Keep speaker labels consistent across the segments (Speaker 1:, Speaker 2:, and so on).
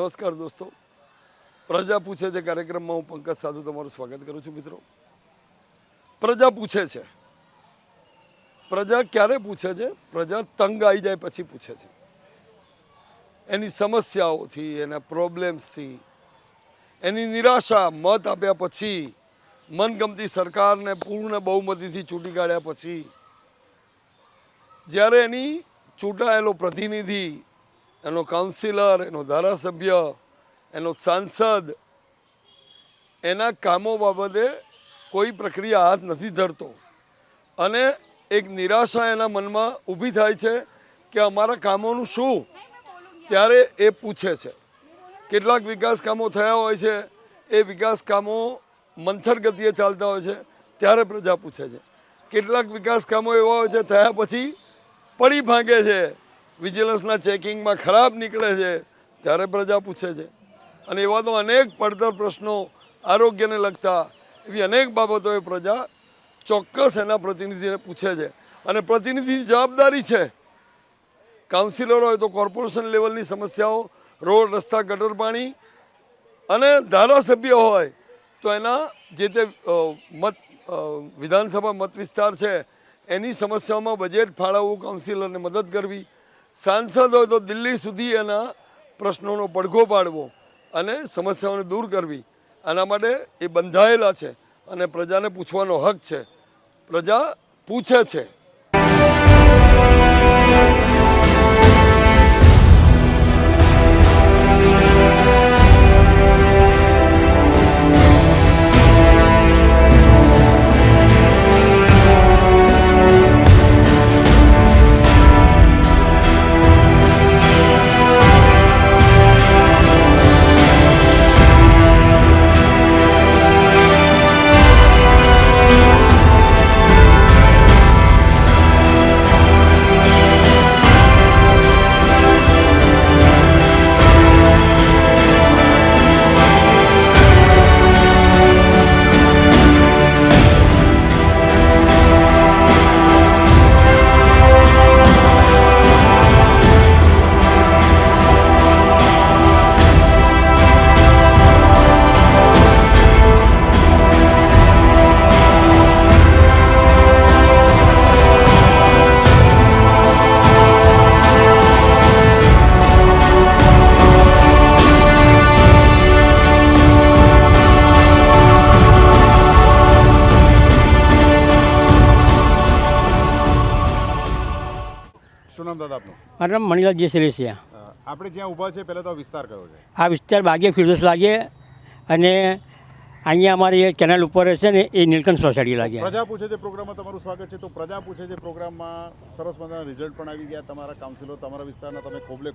Speaker 1: નમસ્કાર દોસ્તો, પ્રજા પૂછે છે કાર્યક્રમમાં હું પંકજ સાધુ તમારું સ્વાગત કરું છું. મિત્રો, પ્રજા પૂછે છે. પ્રજા ક્યારે પૂછે છે? પ્રજા તંગ આવી જાય પછી પૂછે છે. એની સમસ્યાઓથી, એના પ્રોબ્લેમ્સથી, એની નિરાશા મત આપ્યા પછી, મનગમતી સરકારને પૂર્ણ બહુમતીથી ચૂંટી કાઢ્યા પછી, જ્યારે એની ચૂંટાયેલો પ્રતિનિધિ, એનો કાઉન્સિલર, એનો ધારાસભ્ય, એનો સાંસદ એના કામો બાબતે કોઈ પ્રક્રિયા હાથ નથી ધરતો અને એક નિરાશા એના મનમાં ઊભી થાય છે કે અમારા કામોનું શું, ત્યારે એ પૂછે છે. કેટલાક વિકાસ કામો થયા હોય છે, એ વિકાસ કામો મંથર ગતિએ ચાલતા હોય છે, ત્યારે પ્રજા પૂછે છે. કેટલાક વિકાસ કામો એવા હોય છે થયા પછી પડી ભાંગે છે, વિજિલન્સના ચેકિંગમાં ખરાબ નીકળે છે, ત્યારે પ્રજા પૂછે છે. અને એવા તો અનેક પડતર પ્રશ્નો, આરોગ્યને લગતા એવી અનેક બાબતોએ પ્રજા ચોક્કસ એના પ્રતિનિધિને પૂછે છે. અને પ્રતિનિધિની જવાબદારી છે, કાઉન્સિલર હોય તો કોર્પોરેશન લેવલની સમસ્યાઓ, રોડ, રસ્તા, ગટર પાણી, અને ધારાસભ્ય હોય તો એના જે તે વિધાનસભા મત વિસ્તાર છે એની સમસ્યાઓમાં બજેટ ફાળવવું, કાઉન્સિલરને મદદ કરવી, સાંસદ હોય તો દિલ્હી સુધી એના પ્રશ્નોનો પડઘો પાડવો અને સમસ્યાઓને દૂર કરવી. આના માટે એ બંધાયેલા છે અને પ્રજાને પૂછવાનો હક છે. પ્રજા પૂછે છે.
Speaker 2: શું નામ દાદા આપનું?
Speaker 3: મારું નામ મણિલાલ જેસરેસિયા.
Speaker 2: આપણે જ્યાં ઊભા છે પહેલાં તો વિસ્તાર કયો છે?
Speaker 3: આ વિસ્તાર બાગે ફિરદોસ લાગે અને અહીંયા અમારી કેનાલ ઉપર છે ને એ નીલકંઠ સોસાયટી લાગે.
Speaker 2: પ્રજા પૂછે છે પ્રોગ્રામમાં તમારું સ્વાગત છે. તો પ્રજા પૂછે છે પ્રોગ્રામમાં સરસ મજાના રિઝલ્ટ પણ આવી ગયા. તમારા કાઉન્સિલો તમારા વિસ્તારના તમે ખોબલે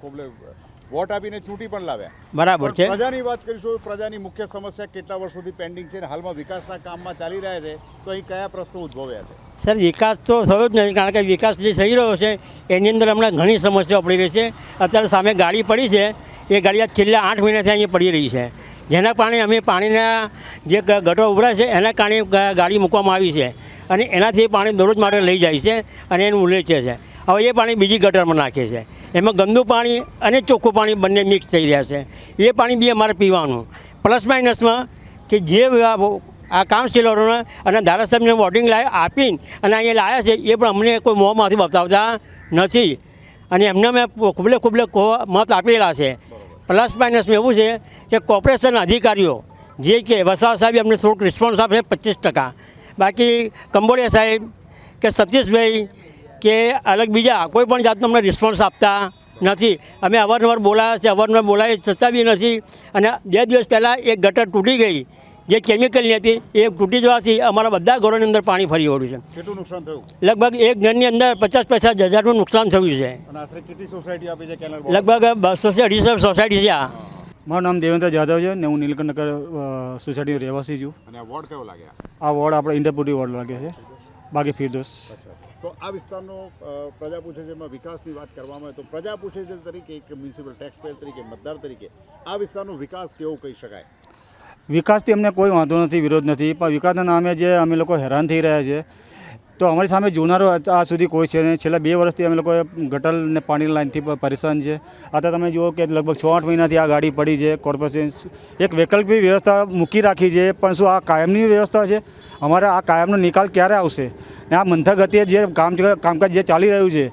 Speaker 2: વોટ આપીને ચૂંટી પણ લાવ્યા.
Speaker 3: બરાબર છે.
Speaker 2: પ્રજાની વાત કરીશું. પ્રજાની મુખ્ય સમસ્યા કેટલા વર્ષોથી પેન્ડિંગ છે અને હાલમાં વિકાસના કામમાં ચાલી રહ્યા છે, તો અહીં કયા પ્રશ્નો ઉદ્ભવ્યા છે?
Speaker 3: સર, વિકાસ તો થયો જ નથી, કારણ કે વિકાસ જે થઈ રહ્યો છે એની અંદર હમણાં ઘણી સમસ્યાઓ પડી રહી છે. અત્યારે સામે ગાડી પડી છે, એ ગાડી આ છેલ્લા 8 મહિનાથી અહીંયા પડી રહી છે. જેના કારણે અમે પાણીના જે ગટરો ઉભરાય છે એના કારણે ગાડી મૂકવામાં આવી છે અને એનાથી પાણી દરરોજ માટે લઈ જાય છે અને એનું ઉલેચે છે. હવે એ પાણી બીજી ગટરમાં નાખે છે. એમાં ગંદુ પાણી અને ચોખ્ખું પાણી બંને મિક્સ થઈ રહ્યા છે. એ પાણી બી અમારે પીવાનું. પ્લસ માઇનસમાં કે જે આ કાઉન્સિલરોને અને ધારાસભ્યને વોટિંગ આપીને અને અહીંયા લાવ્યા છે એ પણ અમને કોઈ મોંમાંથી બતાવતા નથી અને એમને મેં ખૂબલે મત આપેલા છે. પ્લસ માઇનસમાં એવું છે કે કોર્પોરેશન અધિકારીઓ જે કે વસાવા સાહેબ અમને થોડુંક રિસ્પોન્સ આપે 25%. બાકી કંબોડિયા સાહેબ કે સતીશભાઈ કે અલગ બીજા કોઈ પણ જાતનો અમને રિસ્પોન્સ આપતા નથી. અમે અવારનવાર બોલાવીએ છતાં બી નથી. અને 2 દિવસ પહેલાં એક ગટર તૂટી ગઈ જે કેમિકલની હતી, એ તૂટી જવાથી અમારા બધા ઘરોની અંદર પાણી ફરી વળ્યું છે.
Speaker 2: કેટલું નુકસાન થયું?
Speaker 3: લગભગ એક ઘરની અંદર 50-50 હજારનું નુકસાન થયું છે.
Speaker 2: અને આશરે કેટલી સોસાયટી આપી છે કેનાલ?
Speaker 3: લગભગ 200 સોસાયટી છે.
Speaker 4: મારું નામ દેવેન્દ્ર જાદવ છે ને હું નીલકંઠનગર સોસાયટીનો રહેવાસી છું.
Speaker 2: અને આ વોર્ડ કયો લાગે?
Speaker 4: આ વોર્ડ આપણે ઇન્ટરપુરી વોર્ડ લાગે છે, બાગે ફિરદોસ.
Speaker 2: તો આ વિસ્તારનો પ્રજા પૂછે છે એમાં વિકાસની વાત કરવામાં આવે તો પ્રજા પૂછે છે તરીકે એક મ્યુનિસિપલ ટેક્સપેયર તરીકે, મતદાર તરીકે આ વિસ્તારનો વિકાસ કેવો કહી શકાય?
Speaker 4: વિકાસથી અમને કોઈ વાંધો નથી, વિરોધ નથી, પણ વિકાસના નામે જે અમે લોકો હેરાન થઈ રહ્યા છે તો અમારી સામે જોનારો આ સુધી કોઈ છે નહીં. છેલ્લા 2 વર્ષથી અમે લોકો ગટર ને પાણીની લાઇનથી પરેશાન છે. અત્યારે તમે જુઓ કે લગભગ 6-8 મહિનાથી આ ગાડી પડી છે. કોર્પોરેશન એક વૈકલ્પિક વ્યવસ્થા મૂકી રાખી છે, પણ શું આ કાયમની વ્યવસ્થા છે? અમારે આ કાયમનો નિકાલ ક્યારે આવશે? ને આ મંથર ગતિએ જે કામકાજ જે ચાલી રહ્યું છે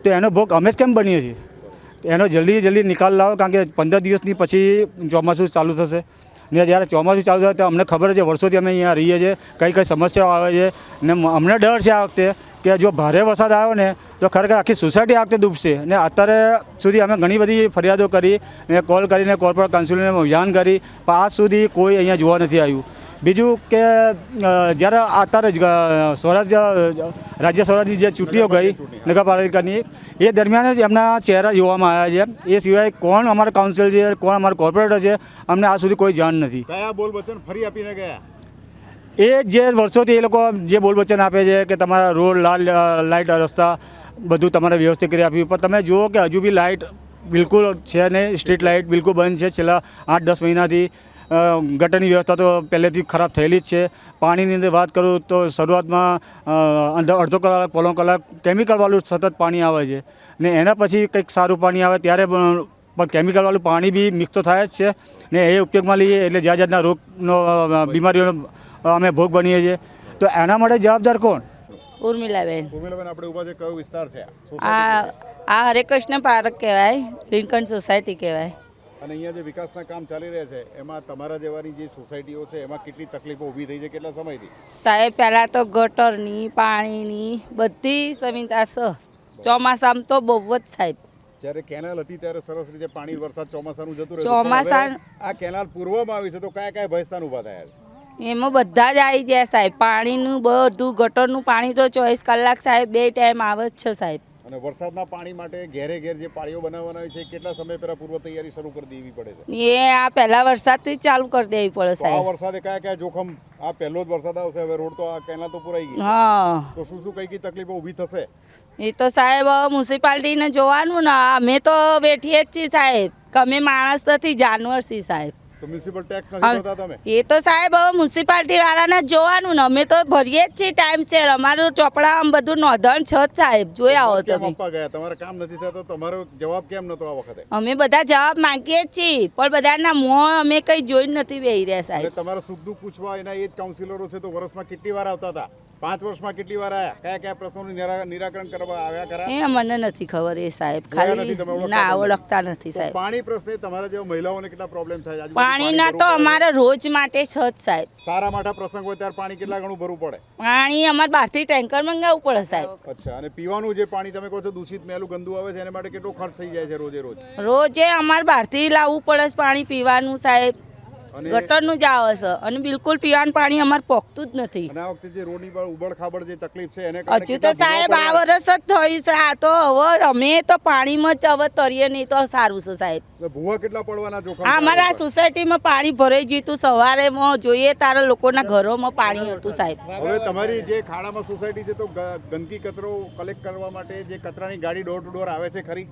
Speaker 4: તો એનો ભોગ અમે જ કેમ બનીએ છીએ? એનો જલ્દી નિકાલ લાવો, કારણ કે 15 દિવસની પછી ચોમાસું ચાલુ થશે ને જ્યારે ચોમાસું ચાલુ થાય તો અમને ખબર છે, વર્ષોથી અમે અહીંયા રહીએ છીએ, કઈ સમસ્યાઓ આવે છે ને અમને ડર છે આ વખતે કે જો ભારે વરસાદ આવ્યો ને તો ખરેખર આખી સોસાયટી આ વખતે ડૂબશે. ને અત્યારે સુધી અમે ઘણી બધી ફરિયાદો કરી ને કોલ કરીને કોર્પોરેટ કાઉન્સિલરને જાણ કરી, પણ આજ સુધી કોઈ અહીંયા જોવા નથી આવ્યું. બીજું કે જ્યારે અત્યારે રાજ્ય સ્વરાજની જે ચૂંટણીઓ ગઈ નગરપાલિકાની, એ દરમિયાન જ એમના ચહેરા જોવામાં આવ્યા છે. એ સિવાય કોણ અમારા કાઉન્સિલ છે, કોણ અમારા કોર્પોરેટર છે, અમને આજ સુધી કોઈ જાણ નથી.
Speaker 2: કયા બોલ વચન ફરી આપીને ગયા?
Speaker 4: એ જે વર્ષોથી એ લોકો જે બોલ વચન આપે છે કે તમારા રોડ લાઇટ રસ્તા બધું તમારે વ્યવસ્થિત કરી આપ્યું, પણ તમે જુઓ કે હજુ બી લાઇટ બિલકુલ છે નહીં. સ્ટ્રીટ લાઇટ બિલકુલ બંધ છે છેલ્લા 8-10 મહિનાથી. ગટરની વ્યવસ્થા તો પહેલેથી ખરાબ થયેલી જ છે. પાણીની અંદર વાત કરું તો શરૂઆતમાં અડધો કલાક પોણો કલાક કેમિકલવાળું સતત પાણી આવે છે ને એના પછી કંઈક સારું પાણી આવે ત્યારે પણ કેમિકલવાળું પાણી બી મિક્સ તો થાય જ છે ને એ ઉપયોગમાં લઈએ એટલે જાતના રોગનો બીમારીઓનો અમે ભોગ બનીએ છીએ. તો એના માટે જવાબદાર કોણ?
Speaker 5: ઉર્મિલાબેન.
Speaker 2: ઉર્મિલાબેન, આપણે ઉભા છે, કયો વિસ્તાર છે?
Speaker 5: આ હરે કૃષ્ણ પાર્ક કહેવાય, લિંકન સોસાયટી કહેવાય.
Speaker 2: અને અહીંયા જે વિકાસના કામ ચાલી રહ્યા છે એમાં તમારા જેવાની જે સોસાયટીઓ છે એમાં કેટલી તકલીફો ઊભી થઈ છે, કેટલા સમયથી?
Speaker 5: સાહેબ પહેલાં તો ગટરની પાણીની બધી સુવિધા છે. ચોમાસામાં તો બહુ જ સાહેબ.
Speaker 2: જ્યારે કેનાલ હતી ત્યારે સરસ રીતે પાણી વરસાદ ચોમાસાનું જતું રહ્યું. આ કેનાલ પૂર્વમાં આવી છે તો કયા કયા ભયસ્થાન ઊભા થયા છે?
Speaker 5: એમાં બધા જ આવી જાય સાહેબ. પાણીનું બધું ગટરનું પાણી તો 24 કલાક સાહેબ 2 ટાઈમ આવે જ છે સાહેબ.
Speaker 2: અને વરસાદના પાણી માટે ઘેરે ઘેર જે પાળીઓ બનાવવાના હોય છે કેટલા સમય પહેલા પૂર્વ તૈયારી શરૂ કરી દેવી પડે છે?
Speaker 5: એ આ પહેલા વરસાદથી જ ચાલુ કરી દેવી પડે
Speaker 2: આ
Speaker 5: સાહેબ.
Speaker 2: વરસાદે કયા કયા જોખમ? આ પહેલો જ વરસાદ આવશે, હવે રોડ તો આ કેનાલ તો પુરાઈ ગઈ.
Speaker 5: હા,
Speaker 2: તો શું કઈ તકલીફો ઊભી થશે?
Speaker 5: એ તો સાહેબ મ્યુનિસિપાલિટીને જોવાનું ને. અમે તો બેઠીએ જ છીએ સાહેબ, અમે માણસ નથી, જાનવર છીએ સાહેબ.
Speaker 2: તો મ્યુનિસિપલ ટેક્સ નથી ભરતા તમે?
Speaker 5: એ તો સાહેબ મ્યુનિસિપાલિટી વાળાને જોવાનું ને. અમે તો ભરીએ જ છીએ ટાઈમ છે. અમારું ચોપડા બધું નોંધણ છે જ સાહેબ, જોયા હો તમે.
Speaker 2: આપવા ગયા, તમારે કામ નથી થતો, તમારો જવાબ કેમ નતો આ વખતે?
Speaker 5: અમે બધા જવાબ માંગીએ જ છીએ, પણ બધાના મોં અમે કઈ જોઈ નથી બેહી રહ્યા સાહેબ.
Speaker 2: તમારા સુખ દુઃખ પૂછવા એના એ જ કાઉન્સિલરો છે, તો વર્ષમાં કેટલી વાર આવતા હતા? 5 વર્ષમાં કેટલી વાર આવ્યા? કયા કયા પ્રશ્નોનું નિરાકરણ કરવા આવ્યા ખરા?
Speaker 5: એ મને નથી ખબર એ સાહેબ, ખાલી ના ઓળખતા નથી સાહેબ.
Speaker 2: પાણી પ્રશ્ને તમારા જેવા મહિલાઓને કેટલા પ્રોબ્લેમ થાય?
Speaker 5: પાણીના તો અમારે રોજ માટે છે જ સાહેબ.
Speaker 2: સારા માઠા પ્રસંગ હોય ત્યારે પાણી કેટલા ગણું ભરવું પડે?
Speaker 5: પાણી અમારે બહારથી ટેન્કર મંગાવવું પડે સાહેબ.
Speaker 2: અચ્છા, અને પીવાનું જે પાણી તમે કહો છો દૂષિત મેલું ગંદુ આવે છે એના માટે કેટલો ખર્ચ થઈ જાય છે રોજે રોજ?
Speaker 5: રોજે અમારે બહારથી લાવવું પડે છે પાણી પીવાનું સાહેબ. ગટરનું જ આવે છે અને બિલકુલ પીવાનું પાણી અમારે પોખતું જ નથી.
Speaker 2: અને આ વખતે જે રોડની પર ઉબડ ખાબડ જે તકલીફ છે એને
Speaker 5: હજુ તો સાહેબ આ વર્ષ જ થયું છે. આ તો હવે અમે તો પાણીમાં જ હવે તરીએ નહીં તો સારું છે સાહેબ.
Speaker 2: ભૂવા કેટલા પડવાના જોખમ?
Speaker 5: અમારા સોસાયટીમાં પાણી ભરાઈ ગયું હતું. સવારેમાં જોઈએ તારા લોકોના ઘરોમાં પાણી હતું સાહેબ.
Speaker 2: હવે તમારી જે ખાડામાં સોસાયટી છે તો ગંદકી કચરો કલેક્ટ કરવા માટે જે કચરાની ગાડી ડોર ટુ ડોર આવે છે ખરી?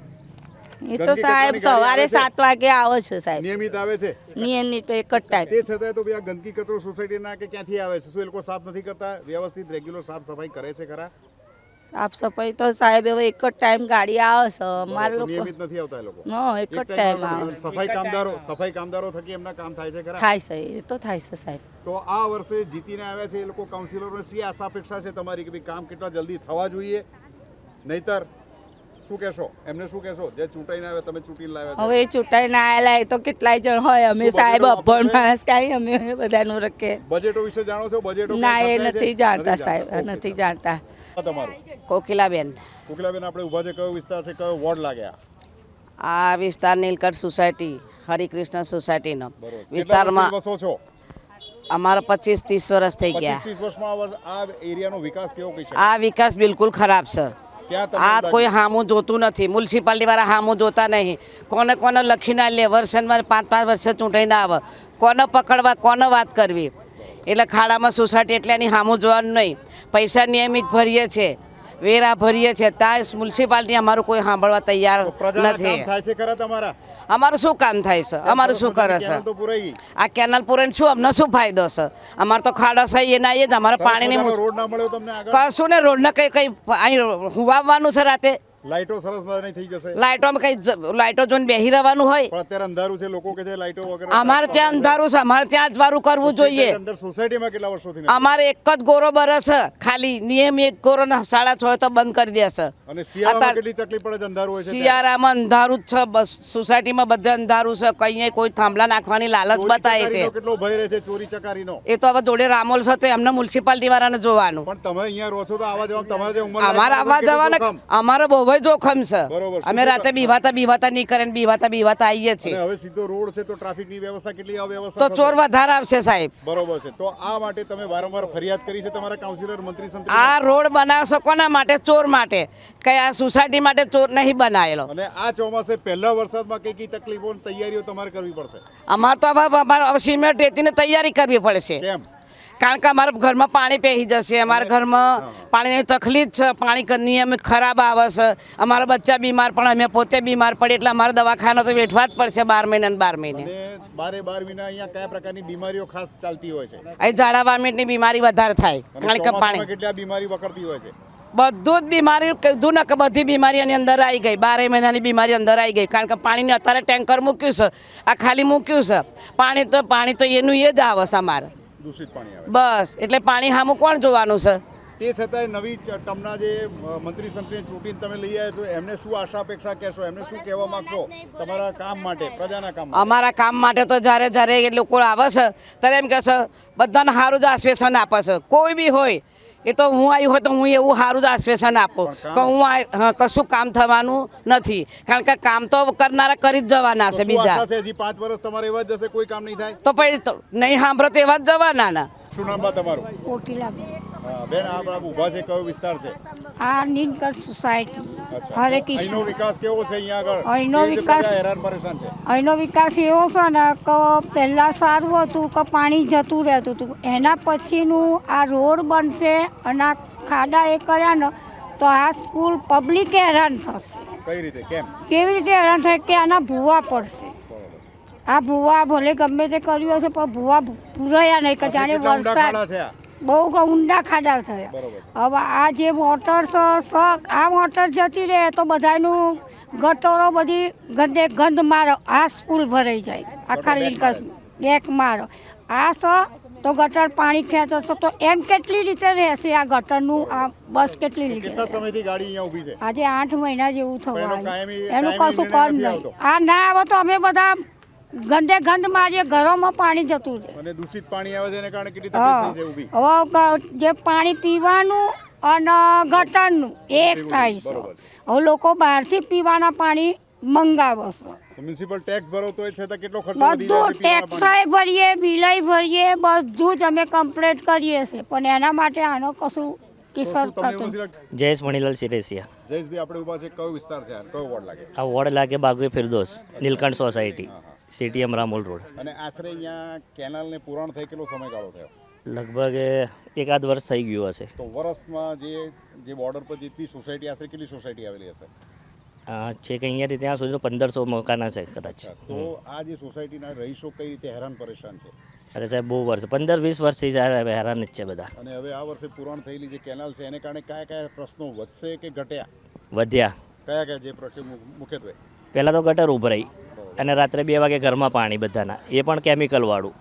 Speaker 5: એ તો સાહેબ સવારે 7 વાગે આવે છે સાહેબ.
Speaker 2: નિયમિત આવે છે?
Speaker 5: નિયમિત એક જ ટાઈમ.
Speaker 2: તે છતાંય તો આ ગંદકી કચરો સોસાયટીના કે ક્યાંથી આવે છે? શું એ લોકો સાફ નથી કરતા? વ્યવસ્થિત રેગ્યુલર સાફ સફાઈ કરે છે ખરા?
Speaker 5: સાફ સફાઈ તો સાહેબ હવે એક જ ટાઈમ ગાડી આવે છે. અમારા લોકો
Speaker 2: નિયમિત નથી આવતા એ લોકો?
Speaker 5: હા, એક જ ટાઈમ આવે.
Speaker 2: સફાઈ કામદારો થકી એમના કામ થાય છે ખરા?
Speaker 5: થાય છે, એ તો થાય છે સાહેબ.
Speaker 2: તો આ વર્ષે જીતીને આવ્યા છે એ લોકો કાઉન્સિલરોને શી આશા અપેક્ષા છે તમારી કે ભાઈ કામ કેટલા જલ્દી થવા જોઈએ? નહીતર શું કહેશો? એમને શું કહેશો જે ચૂંટાઈને આવ્યા, તમે ચૂંટીને લાવ્યા?
Speaker 5: હવે ચૂંટાઈને આવેલા એ તો કેટલાય જણ હોય. અમે સાહેબ અભણ માણસ કાંઈ અમે બધાનું રખે.
Speaker 2: બજેટો વિશે જાણો છો? બજેટો
Speaker 5: ના, એ નથી જાણતા સાહેબ, નથી જાણતા.
Speaker 2: તમારું?
Speaker 6: કોકિલાબેન.
Speaker 2: કોકિલાબેન, આપણે ઊભા છે, કયો વિસ્તાર છે, કયો વોર્ડ લાગ્યા?
Speaker 6: આ વિસ્તાર નીલકંઠ સોસાયટી, હરિકૃષ્ણ સોસાયટીનો વિસ્તારમાં
Speaker 2: વસો છો?
Speaker 6: અમારા 25-30 વર્ષ થઈ ગયા.
Speaker 2: 25-30 વર્ષમાં આ એરિયાનો વિકાસ કેવો કહી શકાય?
Speaker 6: આ વિકાસ બિલકુલ ખરાબ છે. આ કોઈ હામું જોતું નથી. મ્યુનિસિપાલિટી વાળા હામું જોતા નહીં. કોને કોને લખીને લે, વર્ષમાં 5-5 વર્ષે ચૂંટાઈને આવે. કોને પકડવા, કોને વાત કરવી? એટલે ખાડામાં સોસાયટી એટલે એની હામું જોવાનું નહીં. પૈસા નિયમિત ભરીએ છીએ, વેરા ભરીએ છીએ ત્યાં મ્યુનિસિપાલિટી અમારું કોઈ સાંભળવા તૈયાર
Speaker 2: તો પ્રજાના
Speaker 6: નથી.
Speaker 2: કામ થાય છે ખરા તમારા?
Speaker 6: અમારું શું કામ થાય છે? અમારું શું કરે છે?
Speaker 2: કેનાલ તો પુરાઈ ગઈ.
Speaker 6: આ કેનાલ પૂરાઈને શું અમને શું ફાયદો છે? અમારે તો ખાડા છે એના એ જ અમારે પાણીની
Speaker 2: સરસ મજાનો રોડ ના મળ્યો તમને આગળ?
Speaker 6: કશું ને રોડને કઈ અહીં હુવાવવાનું છે રાતે
Speaker 2: લાઈટો સરસ મજાની થઈ જશે.
Speaker 6: લાઇટોમાં લાઇટો જોઈને બેસી રહેવાનું હોય.
Speaker 2: પણ અત્યારે અંધારું છે, લોકો કે છે લાઈટો વગર.
Speaker 6: અમારે ત્યાં અંધારું છે, અમારે ત્યાં જ વારું કરવું જોઈએ.
Speaker 2: અંદર સોસાયટીમાં કેટલા વર્ષોથી નથી?
Speaker 6: અમારે એક જ ગોરો બરસ છે ખાલી, નિયમ એક ગોરો ને 6:30 તો બંધ કરી દેશે.
Speaker 2: અને શિયાળામાં કેટલી તકલીફ પડે છે અંધારું હોય છે ત્યારે?
Speaker 6: શિયાળામાં અંધારું જ છે, બસ સોસાયટીમાં બધે અંધારું છે. કઈ કોઈ થાંભલા નાખવાની લાલચ
Speaker 2: ચોરી
Speaker 6: બતાવે તે
Speaker 2: ચકારીનો કેટલો ભય રહે છે, ચોરી ચકારીનો?
Speaker 6: એ તો હવે જોડે રામોલ છે તો એમને મ્યુનિસિપાલિટી વાળાને જોવાનું.
Speaker 2: પણ તમે અહીંયા રહો છો તો આવા જવા તમારે જે ઉંમર
Speaker 6: અમારે આવવા જવાના અમારે બહુ જોખમ છે.
Speaker 2: બરોબર.
Speaker 6: અમે રાતે બીવાતા નહીં કરે ને બીવાતા આવીએ
Speaker 2: અને
Speaker 6: છીએ
Speaker 2: હવે સીધો રોડ છે તો ટ્રાફિકની વ્યવસ્થા કેટલી
Speaker 6: તો
Speaker 2: અવ્યવસ્થા
Speaker 6: ચોર વધારે આવશે સાહેબ.
Speaker 2: બરોબર છે. તો આ માટે તમે વારંવાર ફરિયાદ કરી છે તમારા કાઉન્સિલર મંત્રી સંત્રી?
Speaker 6: આ રોડ બનાવશો કોના માટે? ચોર માટે. કે આ સોસાયટી માટે ચોર નહીં બનાવેલો.
Speaker 2: અને આ ચોમાસે પહેલા વરસાદમાં કઈ કઈ તકલીફો તૈયારીઓ તમારે કરવી પડશે?
Speaker 6: અમારે તો હવે સિમેન્ટ રેતીની તૈયારી કરવી પડશે.
Speaker 2: કેમ?
Speaker 6: કારણ કે અમારા ઘરમાં પાણી પહેરી જશે. અમારા ઘરમાં પાણીની તકલીફ છે, પાણી નિયમિત ખરાબ આવે છે. અમારા બચ્ચા બીમાર પણ અમે પોતે બીમાર પડીએ એટલે અમારે દવાખાના તો વેઠવા જ પડશે 12 મહિને ને 12 મહિને.
Speaker 2: અને 12 મહિના અહીંયા કયા પ્રકારની બીમારીઓ ખાસ ચાલતી હોય છે?
Speaker 6: અહીં ઝાડા વામિટની બીમારી વધારે થાય
Speaker 2: અને
Speaker 6: કારણ કે
Speaker 2: ચોમાસામાં
Speaker 6: પાણી
Speaker 2: કેટલી બીમારી વકરતી હોય છે?
Speaker 6: બધું જ બીમારી કીધું ને કે બધી બીમારી એની અંદર આવી ગઈ. 12 મહિનાની બીમારી અંદર આવી ગઈ કારણ કે પાણીને અત્યારે ટેન્કર મૂક્યું છે, આ ખાલી મૂક્યું છે. પાણી તો એનું એ જ આવે છે અમારે,
Speaker 2: દૂષિત પાણી આવે.
Speaker 6: બસ. એટલે પાણી સામું કોણ જોવાનું છે?
Speaker 2: તે છતાંય નવી ટર્મના જે મંત્રી સંત્રીને ચૂંટીને તમે લઈ આવ્યા છો એમને શું આશા અપેક્ષા કહેશો? એમને શું કહેવા માંગશો તમારા કામ માટે, પ્રજાના કામ માટે?
Speaker 6: અમારા કામ માટે તો જ્યારે એ લોકો આવે છે ત્યારે એમ કહે છે બધાને સારું જ આશ્વાસન આપે છે. કોઈ બી હોય એ તો હું આવી હોય તો હું એવું સારું જ આશ્વાસન આપું કે હું કશું કામ થવાનું નથી. કારણ કે કામ તો કરનારા કરી જ જવાના છે.
Speaker 2: શું
Speaker 6: બીજા
Speaker 2: આશા છે હજી 5 વર્ષ તમારે એવા જ જશે, કોઈ કામ નહીં થાય?
Speaker 6: તો પછી નહીં સાંભળો તો એવા જ જવાના ને.
Speaker 2: શું નામ બા તમારું?
Speaker 7: કોકિલાબેન.
Speaker 2: હા, બેન આપણા ઊભા છે, કયો વિસ્તાર છે?
Speaker 7: આ નીલકંઠ સોસાયટી.
Speaker 2: અચ્છા.
Speaker 7: હરે
Speaker 2: અહીંનો
Speaker 7: કૃષ્ણ.
Speaker 2: વિકાસ કેવો છે અહીંયા આગળ?
Speaker 7: અહીંનો
Speaker 2: કેવી રીતે
Speaker 7: વિકાસ-
Speaker 2: પ્રજા હેરાન પરેશાન છે?
Speaker 7: અહીંનો વિકાસ એવો છે ને કે પહેલાં સારું હતું કે પાણી જતું રહેતું હતું. એના પછીનું આ રોડ બનશે અને આ ખાડા એ કર્યા ને તો આ સ્કૂલ પબ્લિક હેરાન થશે.
Speaker 2: કઈ રીતે, કેમ?
Speaker 7: કેવી રીતે હેરાન થાય કે આના ભૂવા પડશે. આ ભૂવા ભલે ગમે તે કર્યું હશે પણ ભૂવા પૂરાયા નહીં કે જાણે
Speaker 2: કેટલા ઊંડા
Speaker 7: વરસાદ
Speaker 2: ખાડા છે આ?
Speaker 7: બહુ ઊંડા ખાડા થયા.
Speaker 2: બરોબર.
Speaker 7: હવે આ જે મોટર આ મોટર જતી રહે તો બધાનું ગટરો બધી ગંધ મારો આ સ્કૂલ ભરાઈ જાય આખા લીલકસ ડેક મારો આ તો ગટર પાણી ખેંચશે તો એમ કેટલી રીતે રહેશે આ ગટરનું? આ બસ કેટલી રીતે
Speaker 2: કેટલા સમયથી ગાડી અહીંયા ઊભી છે?
Speaker 7: આજે 8 મહિના જેવું થવા
Speaker 2: એનો
Speaker 7: આવ્યું.
Speaker 2: કાયમી-
Speaker 7: એનું
Speaker 2: કાયમી
Speaker 7: કશું
Speaker 2: નિર્ણય
Speaker 7: કોણ
Speaker 2: નથી
Speaker 7: નહીં.
Speaker 2: આવતો.
Speaker 7: આ ના આવે તો અમે બધા ગંધ મારીએ, ઘરોમાં પાણી જતું રહે.
Speaker 2: અને દૂષિત પાણી આવે છે એને કારણે કેટલી તકલીફ થઈ છે ઊભી?
Speaker 7: હવે જે પાણી પીવાનું અને ગટરનું એક થાય છે.
Speaker 2: બરોબર.
Speaker 7: હવે લોકો બહારથી પીવાના પાણી મંગાવે છે.
Speaker 2: તો મ્યુનિસિપલ ટેક્સ ભરો તો એ છતાં કેટલો ખર્ચો વધી જાય
Speaker 7: બધું
Speaker 2: છે પીવાના
Speaker 7: ટેક્સ ભરીએ, બિલાઈ ભરીએ, બધું જ અમે કમ્પ્લેટ કરીએ છીએ પણ એના માટે આનો કશું
Speaker 2: પાણી?
Speaker 7: કિસ્સા
Speaker 2: તો શું તમને એવું
Speaker 7: થતું
Speaker 2: નથી લાગતું?
Speaker 8: જયેશ મણીલાલ સિરેસિયા.
Speaker 2: જયેશભાઈ આપણે ઊભા છે, કયો વિસ્તાર છે આ? કયો વોર્ડ લાગે?
Speaker 8: આ વોર્ડ લાગે બાગવે ફિરદોસ, નીલકંઠ સોસાયટી, સિટી અમરામોલ રોડ.
Speaker 2: અને આશરે અહીંયા કેનાલને પુરાણ થઈ કેટલો સમયગાળો થયો?
Speaker 8: લગભગ એકાદ વર્ષ થઈ ગયું હશે.
Speaker 2: તો વર્ષમાં જે બોર્ડર પર જેટલી સોસાયટી, આશરે કેટલી સોસાયટી આવેલી હશે?
Speaker 8: છે કે અહીંયાથી ત્યાં સુધી તો 1500 મકાના છે કદાચ.
Speaker 2: તો આ જે સોસાયટીના રહીશો કઈ રીતે હેરાન પરેશાન છે?
Speaker 8: અરે સાહેબ બહુ વર્ષ 15-20 વર્ષથી હેરાન જ છે બધા.
Speaker 2: અને હવે આ વર્ષે પુરાણ થયેલી જે કેનાલ છે એને કારણે કયા કયા પ્રશ્નો વધશે કે ઘટ્યા?
Speaker 8: વધ્યા.
Speaker 2: કયા કયા જે પ્રશ્નો મુખ્યત્વે?
Speaker 8: પહેલાં તો ગટર ઉભરાઈ અને રાત્રે 2 વાગે ઘરમાં પાણી બધાના, એ પણ કેમિકલવાળું.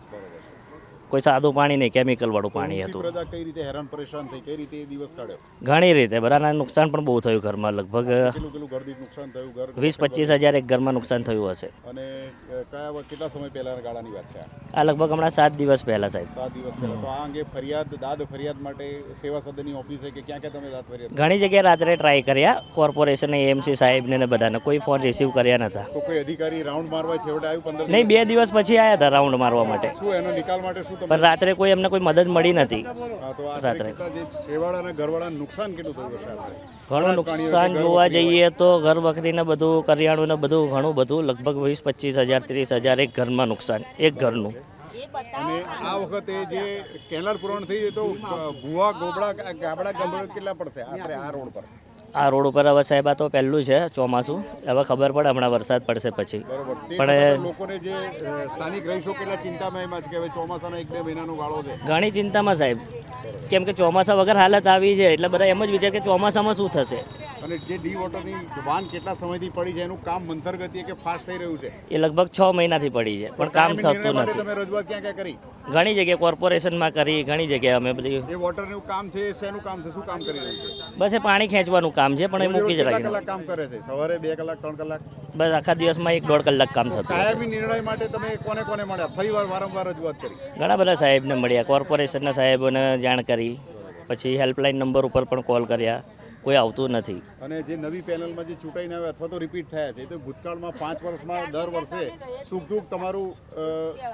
Speaker 8: કોઈ સાદું પાણી નહીં, કેમિકલવાળું પાણી હતું.
Speaker 2: પ્રજા કઈ રીતે હેરાન પરેશાન થઈ, કઈ રીતે એ દિવસ કાઢ્યો?
Speaker 8: ઘણી રીતે બધાના નુકસાન પણ બહુ થયું ઘરમાં. લગભગ
Speaker 2: કેટલું ઘરદીઠ નુકસાન થયું? ઘર
Speaker 8: 20-25 હજાર એક ઘરમાં નુકસાન થયું હશે.
Speaker 2: અને કેટલા સમય પહેલાના ગાળાની વાત છે આ?
Speaker 8: આ લગભગ હમણાં 7 દિવસ પહેલાં સાહેબ.
Speaker 2: 7 દિવસ પહેલા. તો આ અંગે ફરિયાદ માટે સેવા સદનની ઓફિસે કે ક્યાં ક્યાં તમે દાદ ફરિયાદ?
Speaker 8: ઘણી જગ્યાએ રાત્રે ટ્રાય કર્યા, કોર્પોરેશન એમસી સાહેબને ને બધાને, કોઈ ફોન રિસીવ કર્યા નહોતા.
Speaker 2: તો કોઈ અધિકારી રાઉન્ડ મારવા છેવટે આવ્યું? 15
Speaker 8: નહીં, 2 દિવસ પછી આવ્યા હતા રાઉન્ડ મારવા માટે,
Speaker 2: શું એનો નિકાલ માટે શું
Speaker 8: પણ રાત્રે કોઈ એમને કોઈ મદદ મળી નથી.
Speaker 2: હા, તો આ
Speaker 8: રાત્રે.
Speaker 2: કેટલા જે છેવાડાના ઘરવાળાને નુકસાન કેટલું થયું હશે આશરે?
Speaker 8: ઘણું નુકસાન જોવા જઈએ તો ઘર વખરીને બધું, કરિયાણું ને બધું ઘણું બધું, લગભગ 20-25 હજાર 30 હજાર એક ઘરમાં નુકસાન, એક ઘરનું.
Speaker 2: અને આ વખતે જે કેનાલ પૂરણ થઈ એ તો ભૂવા ગોબડા ગાબડા ગંભીર કેટલા પડશે આશરે આ રોડ પર?
Speaker 8: આ રોડ ઉપર હવે સાહેબ આ તો પહેલું છે ચોમાસું, હવે ખબર પડે હમણાં વરસાદ પડશે પછી.
Speaker 2: બરોબર. તે
Speaker 8: પણ
Speaker 2: છતાં લોકોને જે સ્થાનિક રહીશો કેટલા ચિંતામાં એમાં છે કે હવે ચોમાસાનો 1-2 મહિનાનો ગાળો છે.
Speaker 8: ઘણી ચિંતામાં સાહેબ, કેમ કે ચોમાસા વગર હાલત આવી છે એટલે બધા એમ જ વિચાર કે ચોમાસામાં શું થશે.
Speaker 2: અને જે ડી વોટરની વાન કેટલા સમયથી પડી છે એનું કામ મંથર ગતિએ કે ફાસ્ટ થઈ રહ્યું છે?
Speaker 8: એ લગભગ 6 મહિનાથી પડી છે પણ કામ
Speaker 2: કાયમી નિર્ણય
Speaker 8: થતું
Speaker 2: માટે
Speaker 8: નથી.
Speaker 2: તમે રજૂઆત ક્યાં ક્યાં કરી?
Speaker 8: ઘણી જગ્યાએ કોર્પોરેશનમાં કરી, ઘણી જગ્યાએ અમે બધી
Speaker 2: એ વોટરનું કામ છે એ શેનું કામ છે, શું કામ કરી રહ્યું છે?
Speaker 8: બસ એ પાણી ખેંચવાનું કામ છે પણ એ મૂકી જ
Speaker 2: કેટલા
Speaker 8: રાખી.
Speaker 2: કલાક કામ કરે છે? સવારે 2 કલાક 3 કલાક?
Speaker 8: બસ આખા દિવસમાં 1-1.5 કલાક કામ થતું હોય છે.
Speaker 2: કાયમી નિર્ણય માટે તમે કોને કોને મળ્યા? ફરી વારંવાર રજૂઆત કરી?
Speaker 8: ઘણા બધા સાહેબને મળ્યા, કોર્પોરેશનના સાહેબોને જાણ કરી, પછી હેલ્પલાઇન નંબર ઉપર પણ કોલ કર્યા, કોઈ આવતું નથી.
Speaker 2: અને જે નવી પેનલમાં જે ચૂંટાઈને આવ્યા અથવા તો રિપીટ થયા છે, તો ભૂતકાળમાં 5 વર્ષમાં દર વર્ષે સુખ દુઃખ તમારું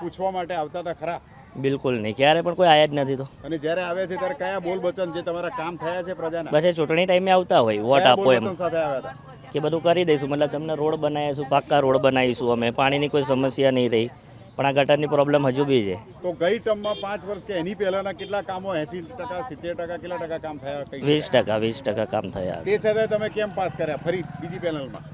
Speaker 2: પૂછવા માટે આવતા હતા ખરા?
Speaker 8: બિલકુલ નહીં, ક્યારે પણ કોઈ આયા જ નથી. તો
Speaker 2: અને જ્યારે આવ્યા છે ત્યારે કયા બોલ વચન જે તમારા કામ થયા છે પ્રજાના?
Speaker 8: બસ એ ચૂંટણી ટાઈમે આવતા હોય, વોટ
Speaker 2: કયા
Speaker 8: આપો
Speaker 2: બોલ
Speaker 8: એમ
Speaker 2: વચન સાથે આવ્યા હતા?
Speaker 8: કે બધું કરી દઈશું, મતલબ તમને રોડ બનાવીશું, પાક્કા રોડ બનાવીશું, અમે પાણીની કોઈ સમસ્યા નહીં રહી, પણ આ ગટરની પ્રોબ્લેમ હજુ બી છે.
Speaker 2: તો ગઈ ટર્મમાં 5 વર્ષ કે એની પહેલાના કેટલા કામો 80%, 70%, કેટલા ટકા કામ થયા? કઈ
Speaker 8: 20% કામ થયા.
Speaker 2: તે છતાં તમે કેમ પાસ કર્યા ફરી બીજી પેનલમાં?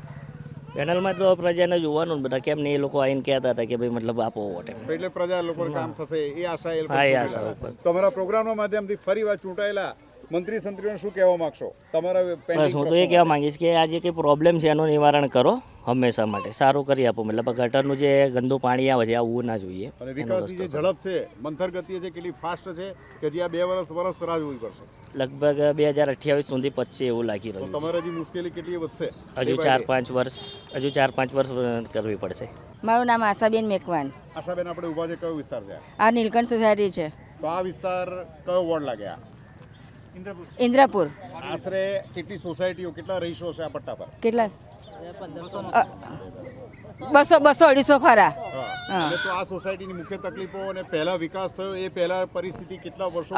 Speaker 8: પેનલમાં તો પ્રજાને જોવાનું બધા, કેમ નહીં એ લોકો આવીને કહેતા હતા કે ભાઈ મતલબ આપો વોટ એમ.
Speaker 2: એટલે પ્રજા લોકો કામ થશે એ આશા એ લોકો
Speaker 8: હા, એ
Speaker 2: ચૂંટેલા.
Speaker 8: આશા ઉપર.
Speaker 2: તમારા પ્રોગ્રામના માધ્યમથી ફરી વાર ચૂંટાયેલા મંત્રી સંત્રીઓને શું કહેવા માંગશો? તમારા
Speaker 8: બસ હું તો એ કહેવા માંગીશ કે આ જે કંઈ પ્રોબ્લેમ છે એનું નિવારણ કરો હંમેશા માટે, સારું કરી આપો. મતલબ ગટરનું જે ગંદુ પાણી આવે છે આવવું ના જોઈએ.
Speaker 2: અને વિકાસની જે ઝડપ છે મંથર ગતિએ છે કેટલી ફાસ્ટ છે કે જે આ 2 વર્ષ રાહ જોવી પડશે?
Speaker 8: લગભગ 2028 સુધી પચશે એવું લાગી
Speaker 2: તો
Speaker 8: રહ્યું
Speaker 2: તમારે હજી મુશ્કેલી કેટલી વધશે?
Speaker 8: છે. હજુ 4-5 વર્ષ કરવી પડશે.
Speaker 5: મારું નામ આશાબેન મેકવાન.
Speaker 2: આશાબેન, આપણે ઊભા છે કયો વિસ્તાર છે?
Speaker 5: આ નીલકંઠ સોસાયટી છે,
Speaker 2: તો આ વિસ્તાર કયો વોર્ડ લાગે? આ
Speaker 5: ઇન્દ્રપુર.
Speaker 2: આશરે કેટલી સોસાયટીઓ, કેટલા રહીશો છે આ પટ્ટા પર?
Speaker 5: કેટલા? 200-250 ખરા.
Speaker 2: હા. એટલે તો આ સોસાયટીની મુખ્ય તકલીફો અને પહેલા વિકાસ થયો એ પહેલા પરિસ્થિતિ કેટલા વર્ષો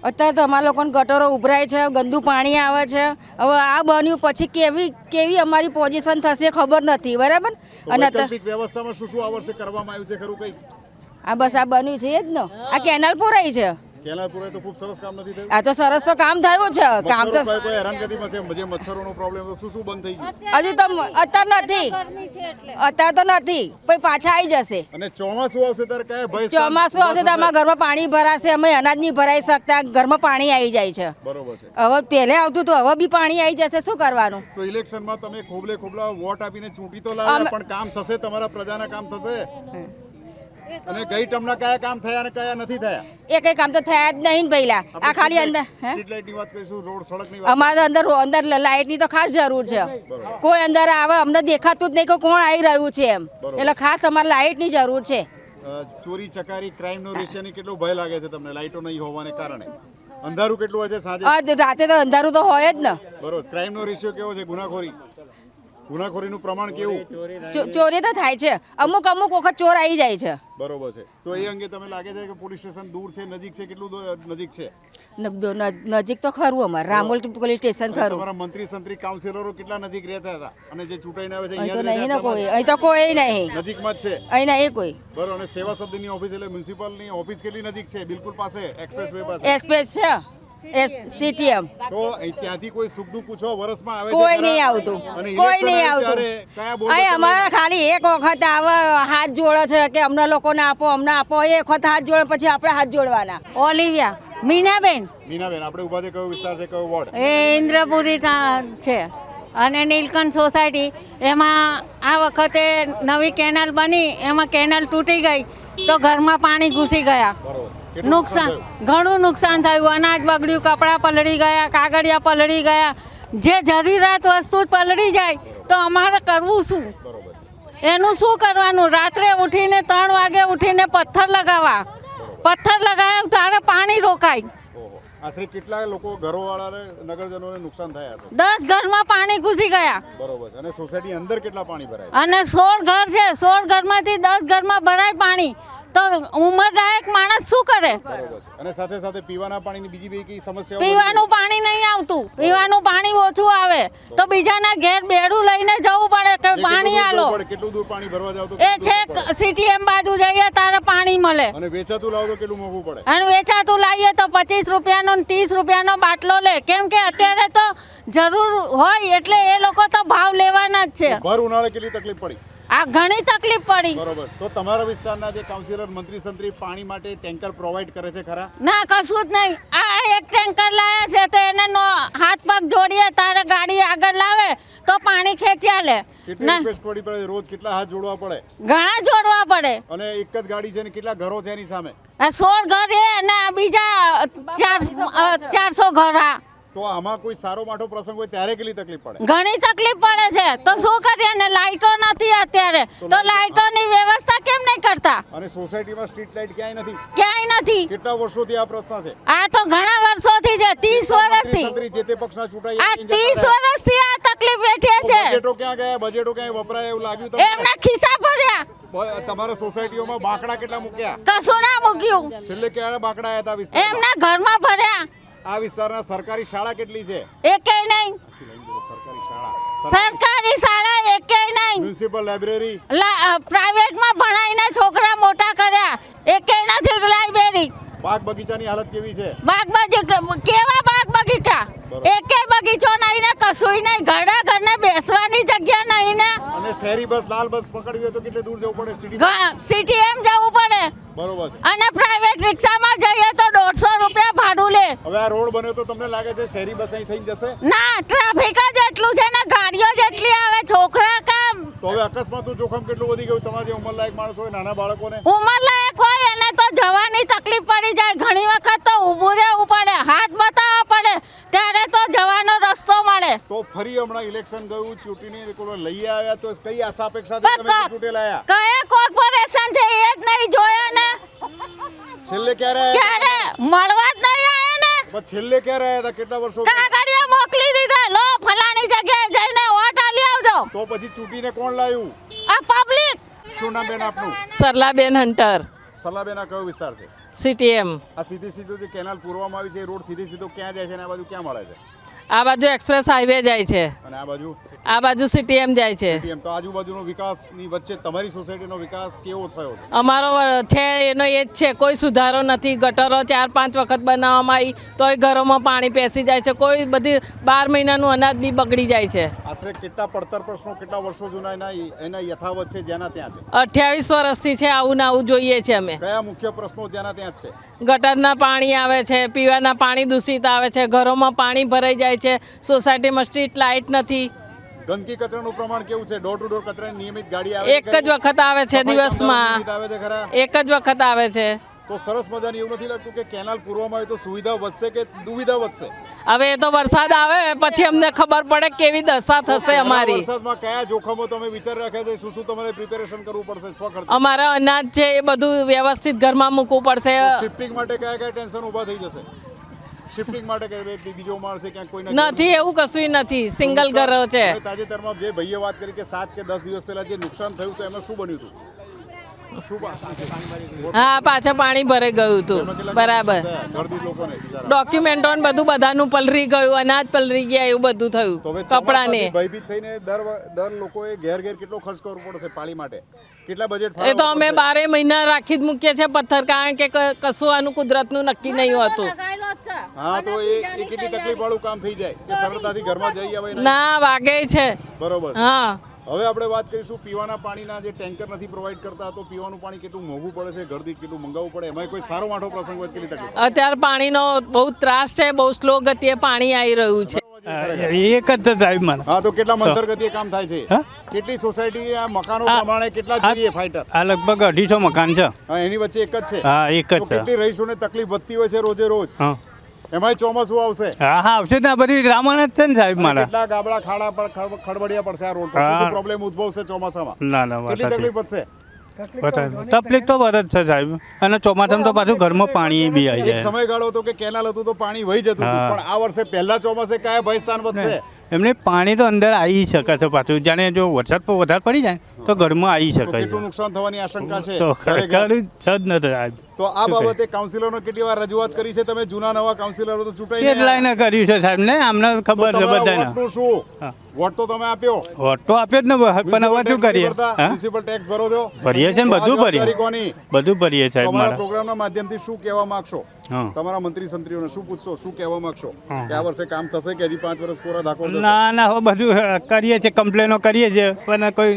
Speaker 5: અત્યારે તો અમારા લોકોને ગટરો ઉભરાય છે, ગંદુ પાણી આવે છે. હવે આ બન્યું પછી કેવી અમારી પોઝિશન થશે ખબર નથી, બરાબર? અને
Speaker 2: વૈકલ્પિક વ્યવસ્થામાં શું શું આ વર્ષે કરવામાં આવ્યું છે ખરું કઈ?
Speaker 5: આ બસ આ બન્યું છે જ ને, આ કેનાલ પૂરાઈ છે.
Speaker 2: કેનાલ પૂરે તો ખૂબ સરસ કામ નથી થયું.
Speaker 5: આ તો સરસ તો કામ થયું છે. કામ તો
Speaker 2: મચ્છરો કોઈ હેરાનગતિમાં છે, જે મચ્છરોનો પ્રોબ્લેમ હતો શું શું બંધ થઈ ગયું?
Speaker 5: હજુ તો અત્યારે નથી, અત્યારે તો નથી, પછી પાછા આવી જશે.
Speaker 2: અને ચોમાસું આવશે ત્યારે કયા ભય?
Speaker 5: ચોમાસું આવશે તો અમારા ઘરમાં પાણી ભરાશે, અમે અનાજ નહીં ભરાઈ શકતા, ઘરમાં પાણી આવી જાય છે.
Speaker 2: બરોબર છે.
Speaker 5: હવે પહેલે આવતું તો હવે બી પાણી આવી જશે, શું કરવાનું?
Speaker 2: તો ઇલેક્શનમાં તમે ખોબલા વોટ આપીને ચૂંટી તો લાવ્યા, પણ કામ થશે? તમારા પ્રજાના કામ થશે? અને ગઈ ટર્મના કયા કામ થયા અને કયા નથી થયા?
Speaker 5: એ કઈ કામ તો થયા જ નહીં ને પહેલા. આ ખાલી અંદર
Speaker 2: સ્ટ્રીટ લાઇટની વાત કરીશું, રોડ સડકની વાત.
Speaker 5: અમારે અંદર લાઇટની તો ખાસ જરૂર છે. કોઈ અંદર આવે અમને દેખાતું જ નહીં કે કોણ આવી રહ્યું છે એમ, એટલે ખાસ અમારે લાઇટની જરૂર છે.
Speaker 2: ચોરી ચકારી ક્રાઇમનો રેશિયોની કેટલો ભય લાગે છે તમને લાઇટો નહીં હોવાને કારણે? અંધારું કેટલું હોય છે સાંજે?
Speaker 5: રાતે તો અંધારું તો હોય જ ને.
Speaker 2: બરોબર. ક્રાઇમનો રેશિયો કેવો છે? ગુનાખોરીનું પ્રમાણ કેવું?
Speaker 5: ચોરી તો થાય છે, અમુક વખત ચોર આવી જાય છે.
Speaker 2: બરોબર છે. તો એ અંગે તમે લાગે છે કે પોલીસ સ્ટેશન દૂર છે, નજીક છે? કેટલું નજીક છે?
Speaker 5: નજીક તો ખરું, અમારે રામોલ પોલીસ સ્ટેશન ખરું.
Speaker 2: તમારા મંત્રી સંત્રી કાઉન્સિલરો કેટલા નજીક રહેતા હતા? અને જે ચૂંટાઈને આવે છે
Speaker 5: અહીં તો
Speaker 2: અહીંયા
Speaker 5: નહીં ને કોઈ, અહીં તો કોઈ નહીં,
Speaker 2: નજીકમાં જ છે?
Speaker 5: અહીં નહીં કોઈ.
Speaker 2: બરોબર. અને સેવા શબ્દની ઓફિસ એટલે મ્યુનિસિપલની ઓફિસ કેટલી નજીક છે? બિલકુલ પાસે, એક્સપ્રેસ વે પાસે.
Speaker 5: એક્સપ્રેસ છે, સીટીએમ.
Speaker 2: તો ત્યાંથી કોઈ સુખ દુઃખ પૂછવા વર્ષમાં આવે છે
Speaker 5: કોઈ
Speaker 2: ખરા?
Speaker 5: નહીં આવતું,
Speaker 2: અને
Speaker 5: કોઈ નહીં
Speaker 2: election
Speaker 5: આવતું.
Speaker 2: ત્યારે કયા બોર્ડ
Speaker 5: અહીં
Speaker 2: પર
Speaker 5: અમારા ખાલી એક વખત આવે, હાથ જોડે છે કે અમને લોકોને આપો, અમને આપો. એ વખત હાથ જોડે પછી આપણે હાથ જોડવાના.
Speaker 7: ઓલિવિયા મીનાબેન,
Speaker 2: મીનાબેન, આપણે ઉભા છે કયો વિસ્તાર છે, કયો વોર્ડ?
Speaker 7: એ ઇન્દ્રપુરી છે અને નીલકંઠ સોસાયટી. એમાં આ વખતે નવી કેનાલ બની, એમાં કેનાલ તૂટી ગઈ તો ઘરમાં પાણી ઘૂસી ગયા.
Speaker 2: બરોબર. કેટલું
Speaker 7: નુકસાન,
Speaker 2: થયું?
Speaker 7: ઘણું નુકસાન થયું. અનાજ બગડ્યું, કપડાં પલળી ગયા, કાગળિયા પલળી ગયા. જે જરૂરિયાત વસ્તુ જ પલળી જાય તો અમારે કરવું શું?
Speaker 2: બરોબર છે.
Speaker 7: એનું શું કરવાનું? રાત્રે ઉઠીને 3 વાગે ઉઠીને પથ્થર લગાવવા, પથ્થર લગાવ્યા ત્યારે પાણી રોકાય.
Speaker 2: ઓહો. આશરે કેટલા લોકો ઘરોવાળાને નગરજનોને નુકસાન થયા છે?
Speaker 7: 10 ઘરમાં પાણી ઘૂસી ગયા.
Speaker 2: બરોબર છે. અને સોસાયટી અંદર કેટલા પાણી ભરાય?
Speaker 7: અને 16 ઘર છે, 16 ઘરમાંથી 10 ઘરમાં ભરાય પાણી.
Speaker 9: તો ઉંમરલાયક માણસ શું કરે?
Speaker 2: બરોબર છે. અને સાથે સાથે પીવાના પાણીની બીજી બી કઈ સમસ્યાઓ
Speaker 9: પીવાનું પાણી નહીં આવતું, પીવાનું પાણી ઓછું આવે તો બીજાના ઘેર બેડું લઈને જવું પડે કે પાણી આલો.
Speaker 2: કેટલું દૂર પાણી ભરવા જાવ તો
Speaker 9: એ છે સીટીએમ બાજુ જઈએ તારે પાણી મળે,
Speaker 2: અને વેચાતું લાવો તો કેટલું મોંઘું પડે.
Speaker 9: અને વેચાતું લાવીએ તો 25 રૂપિયાનો ને 30 રૂપિયાનો બાટલો લે, કેમ કે અત્યારે તો જરૂર હોય એટલે એ લોકો તો ભાવ લેવાના જ છે.
Speaker 2: ભર ઉનાળે કેટલી તકલીફ પડી?
Speaker 9: આ ઘણી તકલીફ પડી.
Speaker 2: બરોબર. તો તમારા વિસ્તારના જે કાઉન્સિલર મંત્રી સંત્રી પાણી માટે ટેન્કર પ્રોવાઈડ કરે છે ખરા?
Speaker 9: ના, કશું જ નહીં. આ એક ટેન્કર લાયા છે તો એને હાથ પગ જોડીએ તારે ગાડી આગળ લાવે તો પાણી ખેંચ્યા લે.
Speaker 2: કેટલી રિક્વેસ્ટ પડી પડે? રોજ કેટલા હાથ જોડવા પડે?
Speaker 9: ઘણા જોડવા પડે.
Speaker 2: અને એક જ ગાડી છે ને કેટલા ઘરો છે એની સામે?
Speaker 9: આ 16 ઘર એ અને બીજા 400 ઘર. હા,
Speaker 2: તો આમાં કોઈ સારો માઠો પ્રસંગ હોય ત્યારે કેટલી તકલીફ પડે?
Speaker 9: ઘણી તકલીફ પડે છે. તો શું કરીએ ને, લાઈટો નથી અત્યારે તો લાઈટોની વ્યવસ્થા કેમ નહીં કરતા?
Speaker 2: અને સોસાયટીમાં સ્ટ્રીટ લાઇટ ક્યાંય નથી?
Speaker 9: ક્યાંય નથી.
Speaker 2: કેટલા વર્ષોથી આ પ્રશ્ન છે?
Speaker 9: આ તો ઘણા વર્ષોથી છે, 30 વર્ષથી.
Speaker 2: મંત્રી જે તે પક્ષના ચૂંટાઈ
Speaker 9: આ 30 વર્ષથી આ તકલીફ વેઠીએ છે.
Speaker 2: બજેટો ક્યાં ગયા? બજેટો ક્યાંય વપરાય એવું લાગ્યું તમને?
Speaker 9: એમના ખિસ્સા ભર્યા.
Speaker 2: તમારા સોસાયટીઓમાં બાંકડા કેટલા મૂક્યા?
Speaker 9: કશું ના મૂક્યું.
Speaker 2: છેલ્લે ક્યારે બાંકડા આવ્યા હતા આ વિસ્તારમાં?
Speaker 9: એમના ઘરમાં ભર્યા.
Speaker 2: આ વિસ્તારના સરકારી શાળા કેટલી છે?
Speaker 9: એકેય નહીં.
Speaker 2: સરકારી શાળા,
Speaker 9: સરકારી શાળા એકેય નહીં.
Speaker 2: મ્યુનિસિપલ લાઇબ્રેરી,
Speaker 9: પ્રાઇવેટમાં ભણાવીને છોકરા મોટા કર્યા, એકેય નથી લાઇબ્રેરી.
Speaker 2: બાગ બગીચાની હાલત કેવી છે?
Speaker 9: બાગ બગીચા કેવા? બાગ બગીચા એકેય બગીચો નહીં ને કશુંય નહીં. ઘણા ઘરને બેસવાની જગ્યા નહીં ને.
Speaker 2: અને શહેરી બસ, લાલ બસ પકડવી હોય તો કેટલે દૂર જવું પડે?
Speaker 9: સીટીએમ જવું પડે.
Speaker 2: બરોબર છે.
Speaker 9: અને પ્રાઇવેટ રિક્ષામાં જઈએ તો 150 રૂપિયા ભાડું લે.
Speaker 2: હવે આ રોડ બન્યો તો તમને લાગે છે શહેરી બસ અહીં થઈ જશે?
Speaker 9: ના, ટ્રાફિક જ એટલું છે ને, ગાડીઓ જેટલી આવે, છોકરા કામ.
Speaker 2: તો હવે અકસ્માતનું જોખમ કેટલું વધી ગયું? તમારા જે ઉંમરલાયક માણસ હોય, નાના બાળકોને
Speaker 9: ઉંમરલાયક હોય એને તો જવાની તકલીફ પડી જાય. ઘણી વખત તો ઊભું રહેવું પડે, હાથ બતાવવા પડે, ત્યારે તો જવાનો રસ્તો મળે.
Speaker 2: તો ફરી હમણાં ઇલેક્શન ગયું, ચૂંટણી કોઈ લઈ આવ્યા, તો કઈ આશા અપેક્ષાથી તમે ચૂંટેલા આવ્યા?
Speaker 9: કયા કોર્પોરેશન છે એ જ નહીં જોયા ને.
Speaker 2: છેલ્લે ક્યારે આવ્યા?
Speaker 9: ક્યારે મળવા જ નહીં આયા ને.
Speaker 2: પણ છેલ્લે ક્યારે આવ્યા હતા? કેટલા વર્ષો?
Speaker 9: કાગળિયા મોકલી દીધા, લો ફલાણી જગ્યાએ જઈને વોટ આલી આવજો.
Speaker 2: તો પછી ચૂંટીને કોણ લાવ્યું?
Speaker 9: આ પબ્લિક.
Speaker 2: શું નામ બેન આપનું?
Speaker 10: સરલાબેન હંટર,
Speaker 2: સલાબેન, આ કયો વિસ્તાર છે?
Speaker 10: સીટીએમ.
Speaker 2: આ સીધી સીધો જે કેનાલ પૂરવામાં આવી છે એ રોડ સીધી સીધો ક્યાં જાય છે અને આ બાજુ ક્યાં મળે છે?
Speaker 10: આ બાજુ એક્સપ્રેસ હાઈવે જાય છે,
Speaker 2: અને આ બાજુ
Speaker 10: સીટીએમ જાય છે.
Speaker 2: એમ તો આજુબાજુનો વિકાસની વચ્ચે તમારી સોસાયટીનો વિકાસ કેવો થયો છે?
Speaker 10: અમારો છે એનો એ જ છે, કોઈ સુધારો નથી. ગટરો 4-5 વખત બનાવવામાં આવી તોય ઘરોમાં પાણી પેસી જાય છે. કોઈ બધી 12 મહિનાનું અનાજ બી બગડી જાય છે.
Speaker 2: આશરે કેટલા પડતર પ્રશ્નો કેટલા વર્ષો જૂના એના યથાવત છે જેના ત્યાં છે?
Speaker 10: 28 વર્ષથી છે, આવું ને આવું જોઈએ છે અમે.
Speaker 2: કયા મુખ્ય પ્રશ્નો જેના ત્યાં જ છે?
Speaker 10: ગટરના પાણી આવે છે, પીવાના પાણી દૂષિત આવે છે, ઘરોમાં પાણી ભરાઈ જાય છે, સોસાયટીમાં સ્ટ્રીટ લાઇટ નથી.
Speaker 2: ગંદકી કચરાનું પ્રમાણ કેવું છે? ડોર ટુ ડોર કચરાની નિયમિત ગાડી આવે
Speaker 10: એક જ વખત આવે છે દિવસમાં,
Speaker 2: આવે છે ખરા?
Speaker 10: એક જ વખત આવે છે.
Speaker 2: તો સરસ મજાની એવું નથી લાગતું કે કેનાલ પૂરવામાં આવે તો સુવિધા વધશે કે દુવિધા વધશે?
Speaker 10: હવે એ તો વરસાદ આવે પછી અમને ખબર પડે કેવી દશા થશે અમારી.
Speaker 2: વરસાદમાં કયા જોખમો તમે વિચાર રાખ્યા છે? શું શું તમારે પ્રિપેરેશન કરવું પડશે સ્વખર્ચે?
Speaker 10: અમારે અનાજ છે એ બધું વ્યવસ્થિત ઘરમાં મૂકવું પડશે.
Speaker 2: શિફ્ટિંગ માટે કયા કયા ટેન્શન ઊભા થઈ જશે? શિફ્ટિંગ માટે કે બીજો માળ છે ક્યાંક કોઈ
Speaker 10: નથી, એવું કશું નથી, સિંગલ ઘર છે.
Speaker 2: તાજેતરમાં જે ભાઈએ વાત કરી કે 7 કે 10 દિવસ પહેલા જે નુકસાન થયું હતું એમાં શું બન્યું હતું?
Speaker 10: હા, પાછળ પાણી ભરાઈ ગયું હતું. બરાબર. ડોક્યુમેન્ટો ને બધું બધાનું પલરી ગયું, અનાજ પલરી ગયા, એવું બધું થયું. કપડાને
Speaker 2: ભયભીત થઈને દર લોકોએ ઘેર ઘેર કેટલો ખર્ચ કરવો પડશે પાણી માટે? કેટલા બજેટ?
Speaker 10: એ તો અમે 12 મહિના રાખી જ મૂકીએ છીએ પથ્થર, કારણ કે કશું આનું કુદરતનું નક્કી નહીં હોતું.
Speaker 2: હા, તો એ કેટલી તકલીફ વાળું કામ થઈ જાય કે સરળતાથી ઘરમાં જઈ આવે
Speaker 10: ના, વાગે છે.
Speaker 2: બરોબર.
Speaker 10: હા,
Speaker 2: હવે આપણે વાત કરીશું પીવાના પાણીના જે ટેન્કર નથી પ્રોવાઈડ કરતા, તો પીવાનું પાણી કેટલું મોંઘું પડે છે, ઘરદીઠ કેટલું મંગાવવું પડે, એમાં કોઈ સારો માઠો પ્રસંગ હોય કેટલી તકલીફ?
Speaker 10: અત્યારે પાણીનો બહુ ત્રાસ છે, બહુ સ્લો ગતિએ પાણી આવી રહ્યું છે.
Speaker 3: એક જ સાહેબ મને.
Speaker 2: હા, તો કેટલા મંતર ગતિએ કામ થાય છે? કેટલી સોસાયટી મકાનો પ્રમાણે કેટલા જોઈએ ફાઈટર?
Speaker 3: આ લગભગ 250 મકાન છે.
Speaker 2: હા, એની વચ્ચે એક જ છે.
Speaker 3: હા, એક જ
Speaker 2: તો
Speaker 3: છે.
Speaker 2: કેટલી રહીશોને તકલીફ વધતી હોય છે રોજે રોજ?
Speaker 3: હા,
Speaker 2: એમાંય ચોમાસું આવશે.
Speaker 3: હા, હા, આવશે ને. આ બધી રામાયણ જ છે ને સાહેબ મારા.
Speaker 2: કેટલા ગાબડા ખાડા પર ખડબડિયા પડશે આ રોડ પર? શું પ્રોબ્લેમ ઉદ્ભવશે ચોમાસામાં?
Speaker 3: ના ના,
Speaker 2: કેટલી તકલીફ વધશે?
Speaker 3: તકલીફ તો વધે જ છે સાહેબ. અને ચોમાસામાં તો પાછું ઘરમાં પાણી બી આવી
Speaker 2: એક
Speaker 3: જાય.
Speaker 2: સમયગાળો હતો કે કેનાલ હતું તો પાણી વહી જતું હતું, પણ આ વર્ષે પહેલા ચોમાસે કયા ભયસ્થાન વધશે?
Speaker 11: એમને પાણી તો અંદર આવી શકે છે પાછું, જાણે જો વરસાદ પર વધારે પડી જાય તો ઘરમાં આવી
Speaker 2: તો
Speaker 11: શકાય
Speaker 2: કેટલું નુકસાન થવાની આશંકા છે
Speaker 11: તો
Speaker 2: ઘરે ઘર?
Speaker 11: ખરેખર જ નથી આ
Speaker 2: તો આ બાબતે કાઉન્સિલરનો કેટલી વાર રજૂઆત કરી છે તમે? જૂના નવા કાઉન્સિલરો તો ચૂંટાઈ ગયા.
Speaker 11: કેટલાયને કર્યું છે સાહેબ ને આમને
Speaker 2: તો
Speaker 11: ખબર છે
Speaker 2: તમારા
Speaker 11: બધાને.
Speaker 2: વોટનું શું?
Speaker 11: હા.
Speaker 2: વોટ તો તમે આપ્યો,
Speaker 11: વોટ તો આપ્યો જ ને પણ હવે શું કરીએ? હા
Speaker 2: મ્યુનિસિપલ ટેક્સ ભરો છો,
Speaker 11: ભરીએ છે ને, બધું
Speaker 2: તો આ
Speaker 11: ભરીએ.
Speaker 2: જવાબદારી કોની?
Speaker 11: બધું ભરીએ સાહેબ
Speaker 2: તમારા
Speaker 11: મારા.
Speaker 2: પ્રોગ્રામના માધ્યમથી શું કહેવા માંગશો?
Speaker 11: હા.
Speaker 2: તમારા મંત્રી સંત્રીઓને શું પૂછશો, શું કહેવા માંગશો
Speaker 11: હા.
Speaker 2: કે આ વર્ષે કામ થશે કે હજી 5 વર્ષ કોરા ધાકો થશે?
Speaker 11: ના ના હવે બધું કરીએ છીએ, કમ્પ્લેનો કરીએ છીએ પણ કોઈ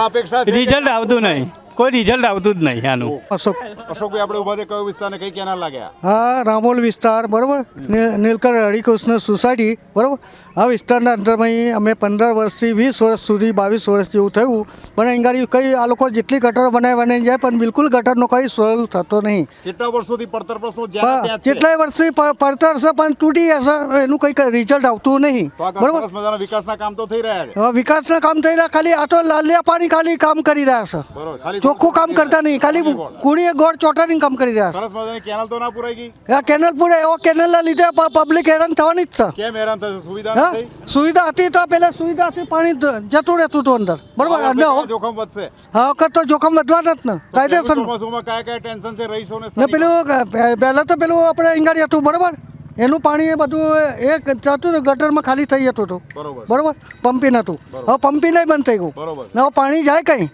Speaker 2: અપેક્ષા છે કે-
Speaker 11: રિઝલ્ટ આવતું નહીં, કોઈ રિઝલ્ટ આવતું જ નહીં આનું.
Speaker 2: અશોકભાઈ આપણે ઉભા છે, કયો વિસ્તાર ને કઈ કેનાલ લાગ્યા?
Speaker 12: હા, રામોલ વિસ્તાર બરાબર, નીલકંઠ હરિકૃષ્ણ સોસાયટી બરાબર. આ વિસ્તારના અંદરમાં અમે 15 વર્ષથી 20 વર્ષ સુધી 22 વર્ષ જેવું થયું, પણ અહીં ગાડી કઈ આ લોકો જેટલી ગટર બનાવી જાય પણ બિલકુલ ગટરનો કંઈ સોલ્વ થતો નહીં.
Speaker 2: કેટલા વર્ષોથી પડતર પ્રશ્નો જ્યાં ત્યાં જ છે.
Speaker 12: કેટલાય વર્ષથી પડતર છે પણ તૂટી જશે, એનું કંઈક રિઝલ્ટ આવતું નહીં
Speaker 2: તો આ
Speaker 12: બરાબર.
Speaker 2: સરસ મજાના વિકાસના કામ તો થઈ રહ્યા છે.
Speaker 12: હવે વિકાસના કામ થઈ રહ્યા, ખાલી આ તો લાલિયા પાણી ખાલી કામ કરી રહ્યા છે,
Speaker 2: બરોબર, ખાલી
Speaker 12: ચોખ્ખું કામ કરતા નહીં, ખાલી કુણીએ ગોળ ચોટાડીને કામ કરી રહ્યા છે.
Speaker 2: સરસ મજાની કેનાલ તો ના પૂરાઈ ગઈ.
Speaker 12: આ કેનલ પૂરે એવો કેનલના લીધે પબ્લિક હેરાન થવાની જ છે.
Speaker 2: કેમ હેરાન થશે? સુવિધા
Speaker 12: હા,
Speaker 2: નથી.
Speaker 12: સુવિધા હતી તો પેલા સુવિધા હતી, પાણી જતું રહેતું હતું અંદર બરોબર.
Speaker 2: આ
Speaker 12: અને
Speaker 2: વખતે
Speaker 12: હવે-
Speaker 2: જોખમ વધશે.
Speaker 12: આ વખત તો જોખમ વધવાના જ ને કાયદેસર.
Speaker 2: ચોમાસામાં કયા કયા ટેન્શન છે રહીશોને?
Speaker 12: ને પેલું પહેલાં તો પેલું આપણે ઈંગાડી હતું બરોબર, એનું પાણી એ બધું એ જતું હતું ગટરમાં, ખાલી થઈ જતું હતું
Speaker 2: બરોબર.
Speaker 12: બરોબર. પંપિંગ હતું, હવે પંપિંગ નહીં બંધ થઈ ગયું,
Speaker 2: બરોબર.
Speaker 12: ને હવે પાણી જાય કઈ.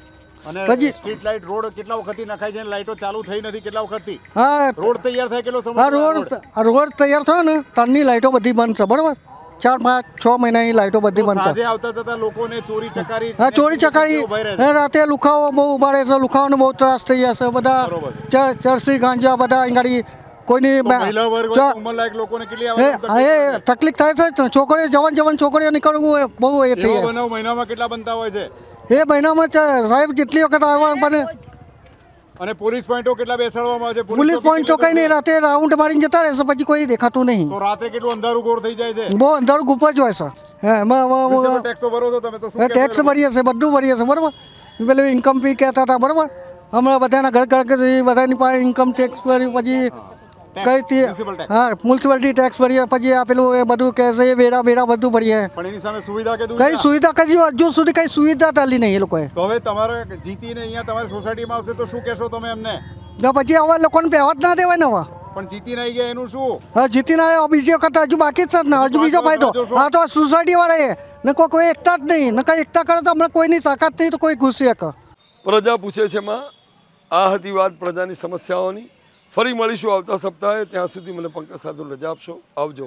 Speaker 2: અને
Speaker 12: પછી-
Speaker 2: સ્ટ્રીટ લાઇટ રોડ કેટલા વખતથી નખાય છે? લાઇટો ચાલુ થઈ નથી કેટલા વખતથી?
Speaker 12: હા,
Speaker 2: રોડ તૈયાર થાય કેટલો સમય?
Speaker 12: આ રોડ તૈયાર થયો ને તારની લાઇટો બધી બંધ છે બરોબર. 4, 5, 6 મહિનાની લાઇટો બધી બંધ છે.
Speaker 2: સાંજે આવતા જતા લોકોને ચોરી ચકારી
Speaker 12: હા, ચોરી ચકારી
Speaker 2: ઉભા રહે છે.
Speaker 12: રાતે લુખાઓ બહુ ઉભા રહે છે, લુખાઓને બહુ ત્રાસ થઈ જશે બધા.
Speaker 2: બરોબર
Speaker 12: ચરસી ગાંજા બધા અહીં કોઈની
Speaker 2: તો મહિલા વર્ગ હોય તો ઉંમરલાયક લોકોને કેટલી આવવાની તકલીફ
Speaker 12: તકલીફ થાય છે. છોકરીઓ જવાન છોકરીઓ નીકળવું એ બહુ એ થઈ
Speaker 2: એવા
Speaker 12: જાય
Speaker 2: બનાવ મહિનામાં કેટલા બનતા હોય છે?
Speaker 12: છે. એ મહિનામાં સાહેબ જેટલી વખત આવવા પણ
Speaker 2: અને પોલીસ પોઈન્ટો કેટલા બેસાડવામાં આવે છે?
Speaker 12: પોલીસ પોઈન્ટ તો કઈ નહીં, રાતે રાઉન્ડ મારીને જતા રહેશે, પછી કોઈ દેખાતું નહીં.
Speaker 2: તો રાત્રે કેટલું અંધારું ગોળ થઈ જાય છે?
Speaker 12: બહુ અંધારું ગુપ જ હોય છે. હા, એમાં
Speaker 2: ટેક્સ તો ભરો છો તમે, તો શું કહેશો
Speaker 12: ટેક્સ
Speaker 2: એ લોકો?
Speaker 12: ભરીએ છે, બધું ભરીએ છે બરાબર. પેલું ઇન્કમ ફી કહેતા હતા બરાબર, હમણાં બધાના ઘર બધાની પાસે ઇન્કમ ટેક્સ ભરી, પછી કઈ
Speaker 2: Municipal tax.
Speaker 12: હા મ્યુનિસિપાલિટી ટેક્સ ભરીએ, પછી આ પેલું એ બધું કહે છે એ વેરા બધું ભરીએ.
Speaker 2: પણ એની સામે સુવિધા કે
Speaker 12: કઈ સુવિધા કઈ હજુ સુધી કઈ સુવિધા ચાલી નહીં એ લોકોએ.
Speaker 2: તો હવે તમારે જીતીને અહીંયા તમારી સોસાયટીમાં આવશે તો શું કહેશો તમે એમને?
Speaker 12: તો પછી આવા લોકોને પહેવા જ ના દેવાય ને હવે.
Speaker 2: પણ જીતીને આવી ગયા એનું શું?
Speaker 12: હા, જીતીને આવ્યો, બીજી વખત હજુ બાકી જ છે ને, હજુ બીજો ફાયદો. હા, તો સોસાયટી વાળા એ ને કોઈ એકતા જ નહીં, ને કઈ એકતા કરે તો હમણાં કોઈની તાકાત નહીં તો કોઈ ઘૂસી શકે.
Speaker 1: પ્રજા પૂછે છે માં આ હતી વાત પ્રજાની સમસ્યાઓની. ફરી મળીશું આવતા સપ્તાહે, ત્યાં સુધી મને પંકજ સાધુ રજા આપશો. આવજો.